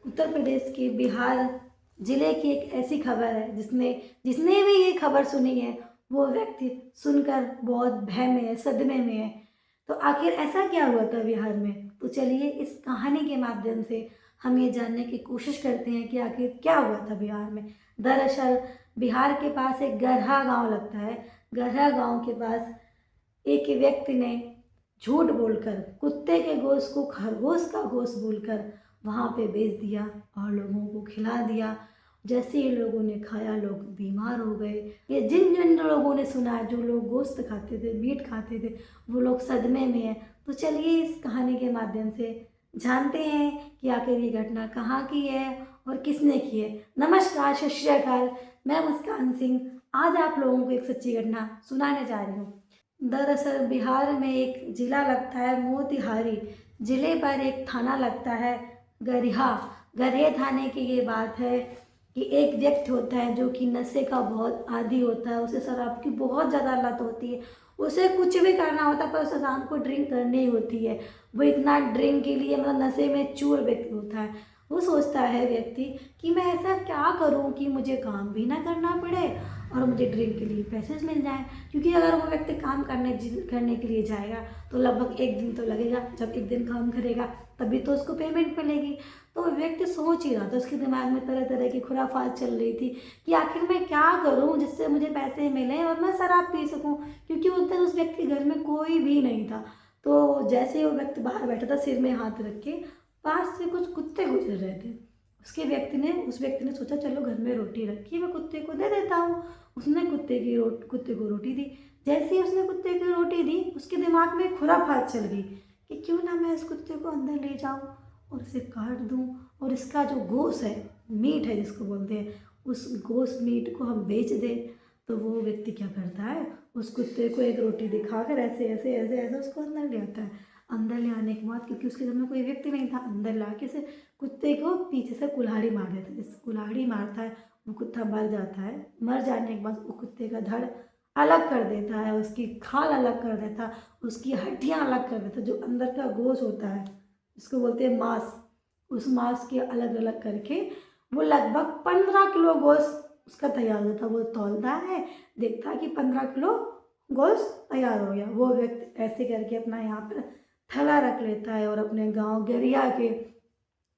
उत्तर प्रदेश के बिहार ज़िले की एक ऐसी खबर है जिसने जिसने भी ये खबर सुनी है वो व्यक्ति सुनकर बहुत भय में है, सदमे में है। तो आखिर ऐसा क्या हुआ था बिहार में? तो चलिए इस कहानी के माध्यम से हम ये जानने की कोशिश करते हैं कि आखिर क्या हुआ था बिहार में। दरअसल बिहार के पास एक गरहा गांव लगता है। गरहा गांव के पास एक व्यक्ति ने झूठ बोलकर कुत्ते के गोश्त को खरगोश का गोश्त बोलकर वहाँ पे बेच दिया और लोगों को खिला दिया। जैसे ही लोगों ने खाया लोग बीमार हो गए। ये जिन जिन लोगों ने सुना है, जो लोग गोश्त खाते थे, मीट खाते थे, वो लोग सदमे में हैं। तो चलिए इस कहानी के माध्यम से जानते हैं कि आखिर ये घटना कहाँ की है और किसने की है। नमस्कार, सत श्री अकाल, मैं मुस्कान सिंह आज आप लोगों को एक सच्ची घटना सुनाने जा रही हूँ। दरअसल बिहार में एक जिला लगता है मोतिहारी। जिले पर एक थाना लगता है गरिहा। गरिहा थाने की ये बात है कि एक व्यक्ति होता है जो कि नशे का बहुत आदी होता है। उसे शराब की बहुत ज़्यादा लत होती है। उसे कुछ भी करना होता है पर उसे शाम को ड्रिंक करनी ही होती है। वो इतना ड्रिंक के लिए मतलब नशे में चूर व्यक्ति होता है। वो सोचता है व्यक्ति कि मैं ऐसा क्या करूं कि मुझे काम भी ना करना पड़े और मुझे ड्रिंक के लिए पैसे मिल जाएं। क्योंकि अगर वो व्यक्ति काम करने के लिए जाएगा तो लगभग एक दिन तो लगेगा। जब एक दिन काम करेगा तभी तो उसको पेमेंट मिलेगी। तो वो व्यक्ति सोच ही रहा था, उसके दिमाग में तरह तरह की खुराफात चल रही थी कि आखिर मैं क्या करूं जिससे मुझे पैसे मिलें और मैं शराब पी सकूं। क्योंकि उस दिन उस व्यक्ति के घर में कोई भी नहीं था। तो जैसे ही वो व्यक्ति बाहर बैठा था सिर में हाथ रख के, पास से कुछ कुत्ते गुजर रहे थे। उस व्यक्ति ने सोचा चलो घर में रोटी रखी, मैं कुत्ते को दे देता हूँ। उसने कुत्ते को रोटी दी। जैसे ही उसने कुत्ते को रोटी दी उसके दिमाग में खुराफात चल गई कि क्यों ना मैं इस कुत्ते को अंदर ले जाऊं और इसे काट दूं और इसका जो गोश्त है, मीट है जिसको बोलते हैं, उस गोश्त मीट को हम बेच दें। तो वो व्यक्ति क्या करता है, उस कुत्ते को एक रोटी दिखाकर ऐसे ऐसे ऐसे ऐसे उसको अंदर ले आता है। अंदर ले आने के बाद क्योंकि उसके घर में कोई व्यक्ति नहीं था, अंदर ला के से कुत्ते को पीछे से कुल्हाड़ी मार देता है। जैसे कुल्हाड़ी मारता है वो कुत्ता मर जाता है। मर जाने के बाद वो कुत्ते का धड़ अलग कर देता है, उसकी खाल अलग कर देता है, उसकी हड्डियाँ अलग कर देता है। जो अंदर का गोश्त होता है जिसको बोलते हैं मांस, उस मांस के अलग अलग करके वो लगभग 15 किलो गोश्त उसका तैयार होता है। वो तौलता है, देखता है कि 15 किलो गोश्त तैयार हो गया। वो व्यक्ति ऐसे करके अपना यहाँ पर थैला रख लेता है और अपने गांव गरिया के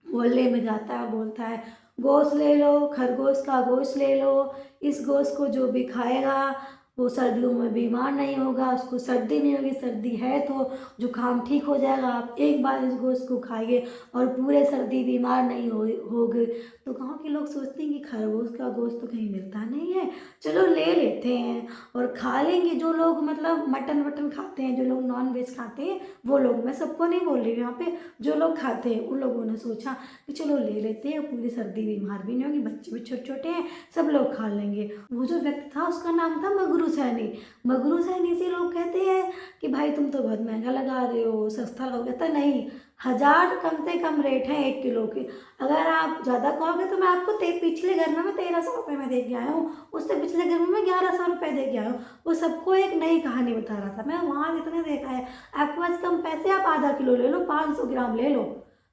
मोहल्ले में जाता है, बोलता है गोश्त ले लो, खरगोश का गोश्त ले लो। इस गोश्त को जो भी खाएगा वो सर्दियों में बीमार नहीं होगा, उसको सर्दी नहीं होगी, सर्दी है तो जुकाम ठीक हो जाएगा। आप एक बार इस गोश्त को खाइए और पूरे सर्दी बीमार नहीं होगे। तो गांव के लोग सोचते हैं कि खरगोश का गोश्त तो कहीं मिलता नहीं है, चलो ले लेते हैं और खा लेंगे। जो लोग मतलब मटन वटन खाते हैं, जो लोग नॉन वेज खाते हैं वो लोग, मैं सबको नहीं बोल रही हूँ यहाँ पे, जो लोग खाते हैं उन लोगों ने सोचा कि चलो ले लेते हैं, पूरी सर्दी बीमार भी नहीं होगी, बच्चे भी छोटे छोटे हैं, सब लोग खा लेंगे। वो जो व्यक्ति था उसका नाम था मगरू सैनी। मगरू सैनी से लोग कहते हैं कि भाई तुम तो बहुत महंगा लगा रहे हो, सस्ता लगाओ। कहता नहीं, 1000 कम से कम रेट है 1 किलो के। अगर आप ज़्यादा कहोगे तो मैं आपको पिछले घर में मैं 1300 रुपये में दे के आया हूँ, उससे पिछले घर में मैं 1100 रुपये दे के आया हूँ। वो सबको एक नई कहानी बता रहा था। मैं वहाँ जितने देखा है, आपके पास कम पैसे, आप आधा किलो ले लो, 500 ग्राम ले लो,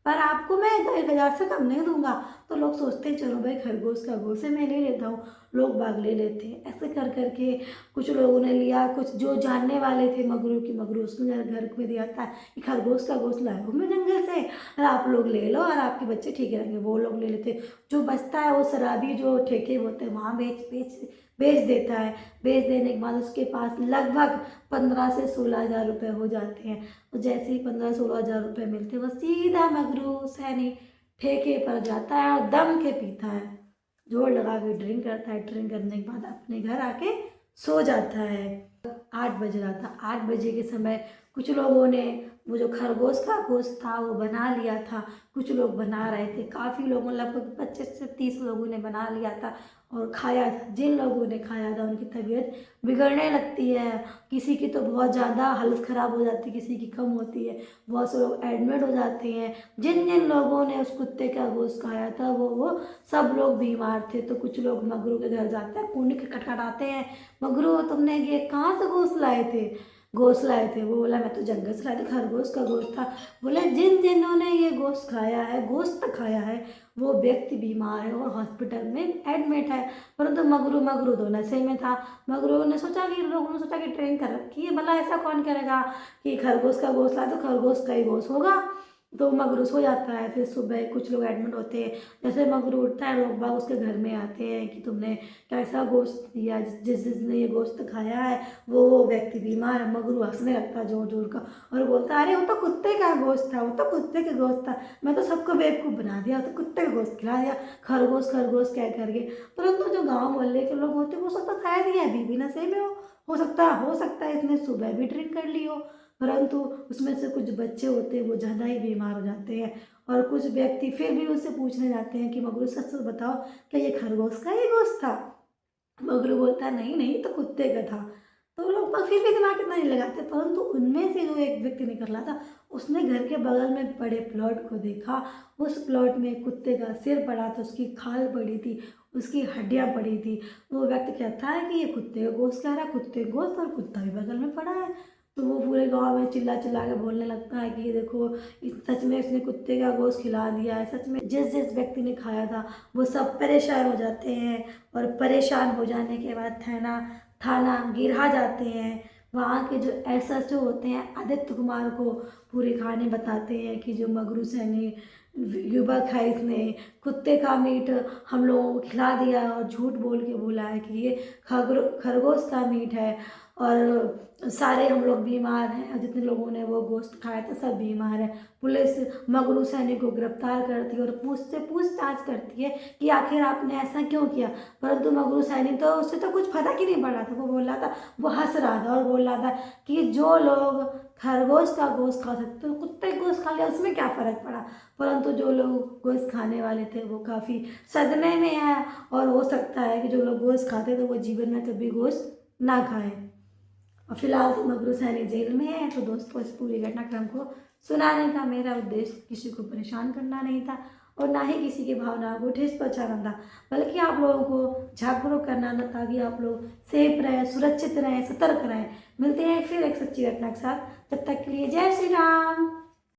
पर आपको मैं 1000 से कम नहीं दूंगा। तो लोग सोचते हैं चलो भाई खरगोश का गोश्त है, मैं ले लेता हूँ। लोग बाग ले लेते हैं। ऐसे कर करके कुछ लोगों ने लिया, कुछ जो जानने वाले थे मगरू की, मगरू उसने घर में दिया था कि खरगोश का गोश्त लाए हो मैं जंगल से और आप लोग ले लो और आपके बच्चे ठीक रहेंगे। वो लोग ले लेते। जो बचता है वो शराबी जो ठेके होते हैं वहाँ बेच देता है। बेच देने के बाद उसके पास लगभग 15 से 16 हज़ार रुपये हो जाते हैं। तो जैसे ही 15-16 हज़ार रुपये मिलते हैं वो सीधा मगरू सैनी ठेके पर जाता है और दम के पीता है, जोर लगा के ड्रिंक करता है। ड्रिंक करने के बाद अपने घर आके सो जाता है। 8 बज रहा था। 8 बजे के समय कुछ लोगों ने वो जो खरगोश का गोश्त था वो बना लिया था। कुछ लोग बना रहे थे, काफ़ी लोगों, लगभग 25 से 30 लोगों ने बना लिया था और खाया था। जिन लोगों ने खाया था उनकी तबीयत बिगड़ने लगती है। किसी की तो बहुत ज़्यादा हालत ख़राब हो जाती है, किसी की कम होती है, बहुत से लोग एडमिट हो जाते हैं। जिन जिन लोगों ने उस कुत्ते का गोश्त खाया था वो सब लोग बीमार थे। तो कुछ लोग मगरू के घर जाते हैं, कुंडी खटखटाते हैं, मगरू तुमने ये कहाँ से गोश्त लाए थे? गोश्त लाए थे। वो बोला मैं तो जंगल से लाया था, खरगोश का गोश्त था। बोले जिन जिन्होंने ये गोश्त खाया है वो व्यक्ति बीमार है और हॉस्पिटल में एडमिट है। परंतु मगरू तो नशे में था। मगरू ने सोचा कि लोगों ने सोचा कि ट्रेन कर रखी है, भला ऐसा कौन करेगा कि खरगोश का गोश्त लाए तो खरगोश का ही गोश्त होगा। तो मगरू सो जाता है। फिर सुबह कुछ लोग एडमिट होते हैं। जैसे मगरू उठता है, लोग बाग उसके घर में आते हैं कि तुमने कैसा गोश्त दिया, जिसने ये गोश्त खाया है वो व्यक्ति बीमार है। मगरू हंसने लगता है जोर जोर का और बोलता है अरे वो तो कुत्ते का गोश्त था, वो तो कुत्ते का गोश्त था, मैं तो सबको बेवकूफ़ बना दिया, तो कुत्ते का गोश्त खिला दिया, खरगोश खरगोश कह करके। परंतु जो गाँव मोहल्ले के लोग होते हैं वो सोचता शायद ये अभी भी नशे में हो सकता है इसने सुबह भी ड्रिंक कर ली हो। परंतु उसमें से कुछ बच्चे होते हैं वो ज़्यादा ही बीमार हो जाते हैं और कुछ व्यक्ति फिर भी उससे पूछने जाते हैं कि मगरू सच सच बताओ क्या ये खरगोश का ही गोश्त था। मगरू बोलता है नहीं नहीं तो कुत्ते का था। तो लोग फिर भी दिमाग इतना नहीं लगाते। परंतु उनमें से जो एक व्यक्ति निकला था उसने घर के बगल में पड़े प्लॉट को देखा। उस प्लॉट में कुत्ते का सिर पड़ा था, उसकी खाल पड़ी थी, उसकी हड्डियाँ पड़ी थी। वो व्यक्ति कहता है कि ये कुत्ते का गोश्त कह रहा है, कुत्ते का गोश्त, और कुत्ता भी बगल में पड़ा है। तो वो पूरे गांव में चिल्ला चिल्ला के बोलने लगता है कि ये देखो सच में इसने कुत्ते का गोश्त खिला दिया है। सच में जिस जिस व्यक्ति ने खाया था वो सब परेशान हो जाते हैं और परेशान हो जाने के बाद थाना गिरा जाते हैं। वहाँ के जो एसएचओ होते हैं आदित्य कुमार को पूरी कहानी बताते हैं कि जो मगरू सैनी युवक है इसने कुत्ते का मीट हम लोगों को खिला दिया और झूठ बोल के बोला है कि ये खरगोश का मीट है और सारे हम लोग बीमार हैं और जितने लोगों ने वो गोश्त खाया था सब बीमार है। पुलिस मगरू सैनी को गिरफ्तार करती है और पूछताछ करती है कि आखिर आपने ऐसा क्यों किया। परंतु मगरू सैनी तो उससे तो कुछ फर्क ही नहीं पड़ा था। वो बोल रहा था, वो हंस रहा था और बोल रहा था कि जो लोग खरगोश का गोश्त खा सकते तो कुत्ते का गोश्त खा लिया उसमें क्या फ़र्क पड़ा। परंतु जो लोग गोश्त खाने वाले थे वो काफ़ी सदमे में है और हो सकता है कि जो लोग गोश्त खाते तो वो जीवन में कभी गोश्त ना खाएं। और फिलहाल तो मगरू सैनी जेल में है। तो दोस्तों इस पूरी घटनाक्रम को सुनाने का मेरा उद्देश्य किसी को परेशान करना नहीं था और ना ही किसी की भावनाओं को ठेस पहुँचाना था, बल्कि आप लोगों को जागरूक करना था ताकि आप लोग सेफ रहें, सुरक्षित रहें, सतर्क रहें। मिलते हैं फिर एक सच्ची घटना के साथ। तब तक के लिए जय श्री राम।